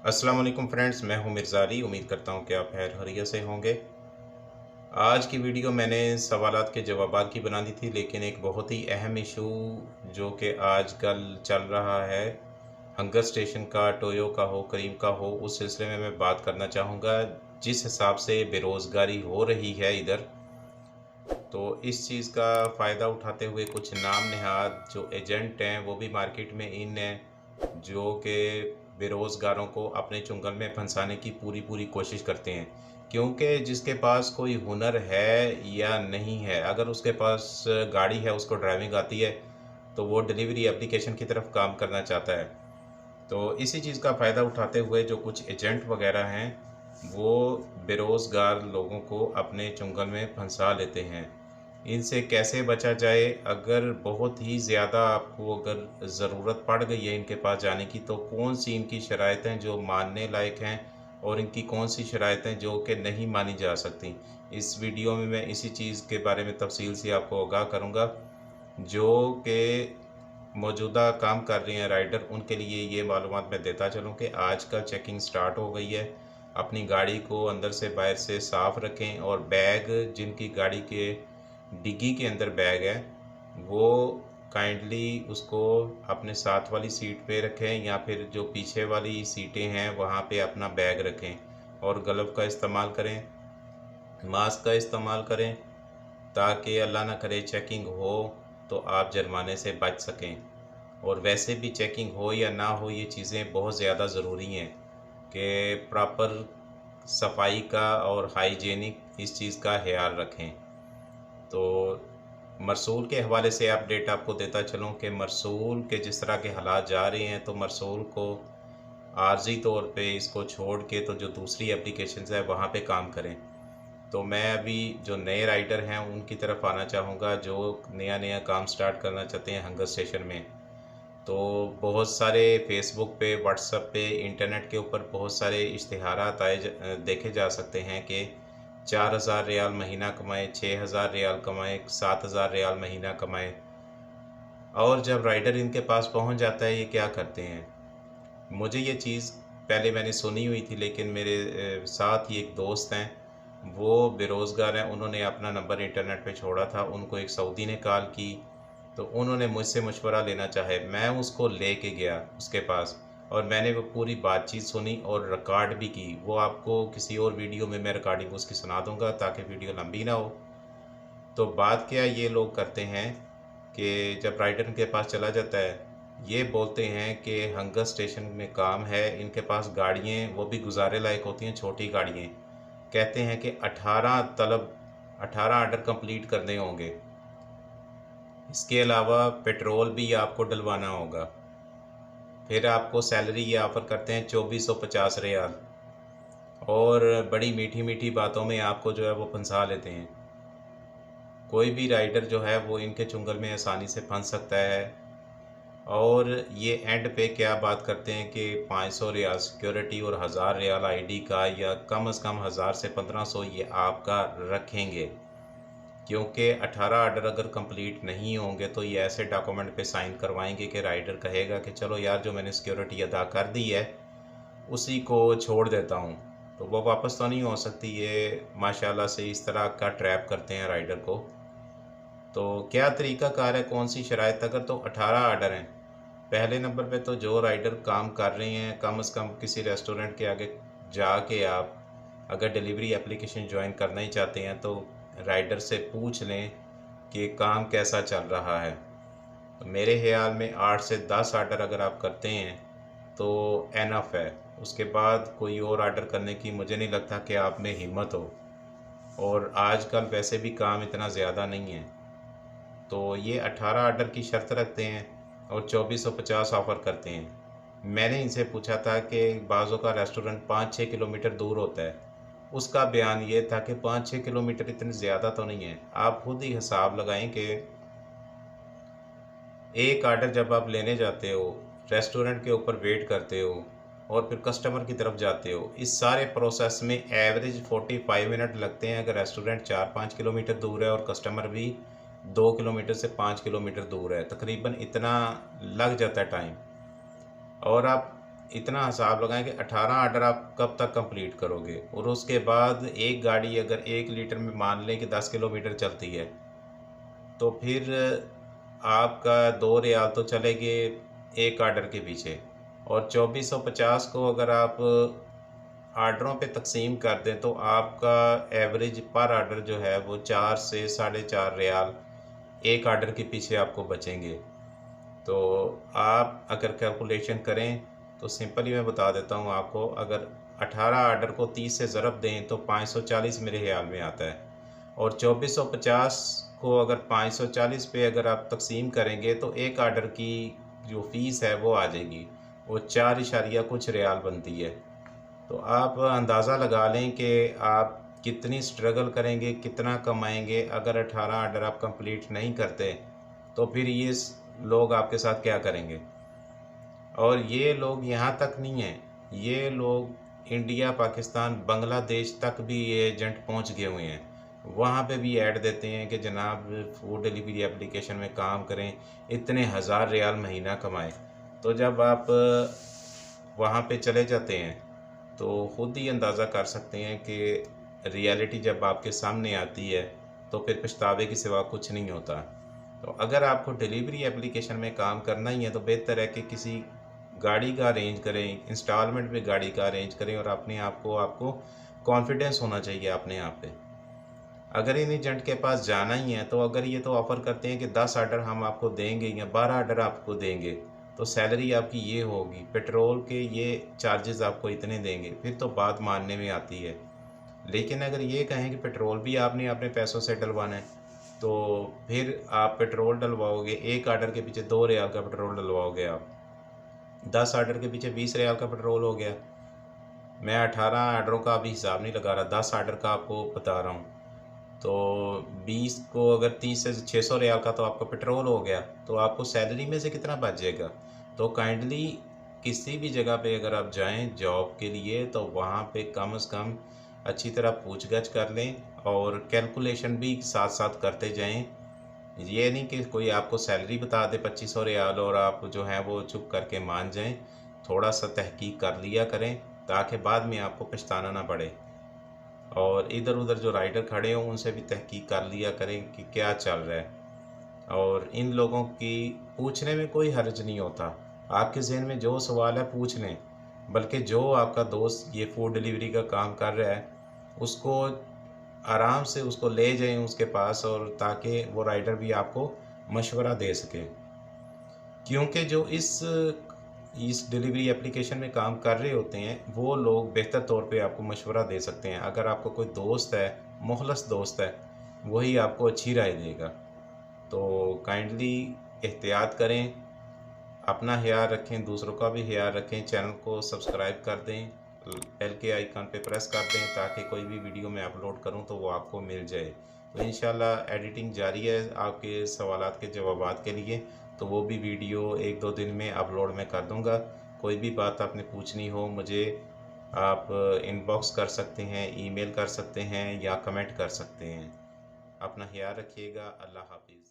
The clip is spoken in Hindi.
अस्सलाम वालेकुम फ्रेंड्स, मैं हूं मिर्ज़ा अली। उम्मीद करता हूं कि आप खैर खैरियत से होंगे। आज की वीडियो मैंने सवालात के जवाबात की बना दी थी, लेकिन एक बहुत ही अहम इशू जो कि आजकल चल रहा है, हंगर स्टेशन का, टोयो का हो, करीम का हो, उस सिलसिले में मैं बात करना चाहूँगा। जिस हिसाब से बेरोज़गारी हो रही है इधर, तो इस चीज़ का फ़ायदा उठाते हुए कुछ नाम नहाद जो एजेंट हैं वो भी मार्केट में इन हैं, जो कि बेरोज़गारों को अपने चुंगल में फंसाने की पूरी पूरी कोशिश करते हैं। क्योंकि जिसके पास कोई हुनर है या नहीं है, अगर उसके पास गाड़ी है, उसको ड्राइविंग आती है, तो वो डिलीवरी एप्लीकेशन की तरफ काम करना चाहता है। तो इसी चीज़ का फ़ायदा उठाते हुए जो कुछ एजेंट वगैरह हैं, वो बेरोज़गार लोगों को अपने चुंगल में फंसा लेते हैं। इनसे कैसे बचा जाए? अगर बहुत ही ज़्यादा आपको अगर ज़रूरत पड़ गई है इनके पास जाने की, तो कौन-सी इनकी शराइतें जो मानने लायक हैं और इनकी कौन-सी शराइतें जो कि नहीं मानी जा सकती? इस वीडियो में मैं इसी चीज़ के बारे में तफ़सील से आपको आगाह करूँगा, जो कि मौजूदा काम कर रहे हैं राइडर, उनके लिए ये मालूमात मैं देता चलूँ कि आजकल चेकिंग स्टार्ट हो गई है। अपनी गाड़ी को अंदर से बाहर से साफ़ रखें और बैग जिनकी गाड़ी के डिग्गी के अंदर बैग है, वो काइंडली उसको अपने साथ वाली सीट पे रखें या फिर जो पीछे वाली सीटें हैं वहाँ पे अपना बैग रखें और ग्लव का इस्तेमाल करें, मास्क का इस्तेमाल करें, ताकि अल्लाह ना करे चेकिंग हो तो आप जुर्माने से बच सकें। और वैसे भी चेकिंग हो या ना हो, ये चीज़ें बहुत ज़्यादा ज़रूरी हैं कि प्रॉपर सफाई का और हाइजीनिक इस चीज़ का ख़्याल रखें। तो मरसूल के हवाले से अपडेट आपको देता चलूँ कि मरसूल के जिस तरह के हालात जा रहे हैं, तो मरसूल को आर्ज़ी तौर पे इसको छोड़ के तो जो दूसरी एप्लीकेशंस है वहाँ पे काम करें। तो मैं अभी जो नए राइडर हैं उनकी तरफ आना चाहूँगा, जो नया-नया काम स्टार्ट करना चाहते हैं हंगर स्टेशन में। तो बहुत सारे फ़ेसबुक पे, व्हाट्सएप पे, इंटरनेट के ऊपर बहुत सारे इश्तिहारात देखे जा सकते हैं कि 4000 रियाल महीना कमाए, 6000 रियाल कमाए, 7000 रियाल महीना कमाए। और जब राइडर इनके पास पहुंच जाता है, ये क्या करते हैं? मुझे ये चीज़ पहले मैंने सुनी हुई थी, लेकिन मेरे साथ ही एक दोस्त हैं, वो बेरोज़गार हैं, उन्होंने अपना नंबर इंटरनेट पे छोड़ा था, उनको एक सऊदी ने कॉल की, तो उन्होंने मुझसे मशवरा लेना चाहे। मैं उसको लेके गया उसके पास और मैंने वो पूरी बातचीत सुनी और रिकॉर्ड भी की। वो आपको किसी और वीडियो में मैं रिकॉर्डिंग उसकी सुना दूँगा ताकि वीडियो लंबी ना हो। तो बात क्या ये लोग करते हैं कि जब राइडर के पास चला जाता है, ये बोलते हैं कि हंगर स्टेशन में काम है, इनके पास गाड़ियाँ वो भी गुज़ारे लायक होती हैं, छोटी गाड़ियाँ। कहते हैं कि 18 ऑर्डर कंप्लीट करने होंगे। इसके अलावा पेट्रोल भी आपको डलवाना होगा। फिर आपको सैलरी ये ऑफ़र करते हैं 2450 रियाल और बड़ी मीठी-मीठी बातों में आपको जो है वो फंसा लेते हैं। कोई भी राइडर जो है वो इनके चुंगल में आसानी से फंस सकता है। और ये एंड पे क्या बात करते हैं कि 500 रियाल सिक्योरिटी और 1000 रियाल आईडी का, या कम से कम 1000 से 1500 ये आपका रखेंगे। क्योंकि 18 ऑर्डर अगर कंप्लीट नहीं होंगे तो ये ऐसे डॉक्यूमेंट पे साइन करवाएंगे कि राइडर कहेगा कि चलो यार, जो मैंने सिक्योरिटी अदा कर दी है उसी को छोड़ देता हूँ। तो वो वापस तो नहीं हो सकती। ये माशाल्लाह से इस तरह का ट्रैप करते हैं राइडर को। तो क्या तरीक़ाकार है, कौन-सी शराइत? अगर तो 18 ऑर्डर हैं, पहले नंबर पे तो जो राइडर काम कर रहे हैं, कम से कम किसी रेस्टोरेंट के आगे जाके आप अगर डिलीवरी एप्लीकेशन जॉइन करना ही चाहते हैं, तो राइडर से पूछ लें कि काम कैसा चल रहा है। तो मेरे ख़्याल में 8 से 10 ऑर्डर अगर आप करते हैं, तो इनफ है। उसके बाद कोई और ऑर्डर करने की मुझे नहीं लगता कि आप में हिम्मत हो, और आजकल वैसे भी काम इतना ज़्यादा नहीं है। तो ये 18 ऑर्डर की शर्त रखते हैं और 2450 ऑफ़र करते हैं। मैंने इनसे पूछा था कि बाज़ों का रेस्टोरेंट 5-6 किलोमीटर दूर होता है। उसका बयान ये था कि 5-6 किलोमीटर इतने ज़्यादा तो नहीं है। आप खुद ही हिसाब लगाएँ कि एक ऑर्डर जब आप लेने जाते हो, रेस्टोरेंट के ऊपर वेट करते हो और फिर कस्टमर की तरफ जाते हो, इस सारे प्रोसेस में एवरेज 45 मिनट लगते हैं अगर रेस्टोरेंट 4-5 किलोमीटर दूर है और कस्टमर भी 2 किलोमीटर से 5 किलोमीटर दूर है। तकरीबन इतना लग जाता है टाइम। और आप इतना हिसाब लगाएं कि 18 ऑर्डर आप कब तक कंप्लीट करोगे। और उसके बाद एक गाड़ी अगर 1 लीटर में मान लें कि 10 किलोमीटर चलती है, तो फिर आपका 2 रियाल तो चलेंगे एक ऑर्डर के पीछे। और 2450 को अगर आप ऑर्डरों पे तकसीम कर दें तो आपका एवरेज पर ऑर्डर जो है वो 4 से 4.5 रियाल एक ऑर्डर के पीछे आपको बचेंगे। तो आप अगर कैलकुलेशन करें तो सिंपली मैं बता देता हूँ आपको, अगर 18 ऑर्डर को 30 से ज़रब दें तो 540 मेरे ख्याल में आता है। और 2450 को अगर 540 पे अगर आप तकसीम करेंगे तो एक ऑर्डर की जो फ़ीस है वो आ जाएगी, वो 4 इशारिया कुछ रियाल बनती है। तो आप अंदाज़ा लगा लें कि आप कितनी स्ट्रगल करेंगे, कितना कमाएंगे। अगर 18 ऑर्डर आप कंप्लीट नहीं करते तो फिर ये लोग आपके साथ क्या करेंगे। और ये लोग यहाँ तक नहीं हैं, ये लोग इंडिया, पाकिस्तान, बांग्लादेश तक भी ये एजेंट पहुँच गए हुए हैं। वहाँ पे भी ऐड देते हैं कि जनाब फूड डिलीवरी एप्लीकेशन में काम करें, इतने हज़ार रियाल महीना कमाएं। तो जब आप वहाँ पे चले जाते हैं तो ख़ुद ही अंदाज़ा कर सकते हैं कि रियलिटी जब आपके सामने आती है तो फिर पछतावे के सिवा कुछ नहीं होता। तो अगर आपको डिलीवरी एप्लीकेशन में काम करना ही है तो बेहतर है कि किसी गाड़ी का अरेंज करें, इंस्टॉलमेंट पे गाड़ी का अरेंज करें। और अपने आप को आपको कॉन्फिडेंस होना चाहिए अपने आप पे। अगर इन एजेंट के पास जाना ही है तो अगर ये तो ऑफ़र करते हैं कि 10 ऑर्डर हम आपको देंगे या 12 ऑर्डर आपको देंगे, तो सैलरी आपकी ये होगी, पेट्रोल के ये चार्जेस आपको इतने देंगे, फिर तो बात मानने में आती है। लेकिन अगर ये कहें कि पेट्रोल भी आपने अपने पैसों से डलवाना है, तो फिर आप पेट्रोल डलवाओगे, एक ऑर्डर के पीछे 2 रियाल का पेट्रोल डलवाओगे आप, 10 ऑर्डर के पीछे 20 रियाल का पेट्रोल हो गया। मैं 18 ऑर्डरों का अभी हिसाब नहीं लगा रहा, 10 ऑर्डर का आपको बता रहा हूँ। तो 20 को अगर 30 से 600 रियाल का तो आपका पेट्रोल हो गया, तो आपको सैलरी में से कितना बच जाएगा। तो काइंडली किसी भी जगह पे अगर आप जाएं जॉब के लिए तो वहाँ पे कम से कम अच्छी तरह पूछगछ कर लें और कैलकुलेशन भी साथ साथ करते जाएं। ये नहीं कि कोई आपको सैलरी बता दे 2500 रियाल और आप जो है वो चुप करके मान जाएं। थोड़ा सा तहकीक कर लिया करें ताकि बाद में आपको पछताना ना पड़े। और इधर उधर जो राइडर खड़े हों उनसे भी तहकीक कर लिया करें कि क्या चल रहा है। और इन लोगों की पूछने में कोई हर्ज नहीं होता, आपके ज़हन में जो सवाल है पूछ लें। बल्कि जो आपका दोस्त ये फूड डिलीवरी का काम कर रहा है उसको आराम से उसको ले जाएं उसके पास, और ताकि वो राइडर भी आपको मशवरा दे सके। क्योंकि जो इस डिलीवरी एप्लीकेशन में काम कर रहे होते हैं वो लोग बेहतर तौर पे आपको मशवरा दे सकते हैं। अगर आपको कोई दोस्त है, मुखलस दोस्त है, वही आपको अच्छी राय देगा। तो काइंडली एहतियात करें, अपना ख्याल रखें, दूसरों का भी ख्याल रखें। चैनल को सब्सक्राइब कर दें, बेल के आइकन पे प्रेस कर दें ताकि कोई भी वीडियो मैं अपलोड करूं तो वो आपको मिल जाए। तो इंशाल्लाह एडिटिंग जारी है आपके सवालात के जवाबात के लिए, तो वो भी वीडियो 1-2 दिन में अपलोड मैं कर दूंगा। कोई भी बात आपने पूछनी हो मुझे आप इनबॉक्स कर सकते हैं, ईमेल कर सकते हैं या कमेंट कर सकते हैं। अपना ख्याल रखिएगा। अल्लाह हाफिज़।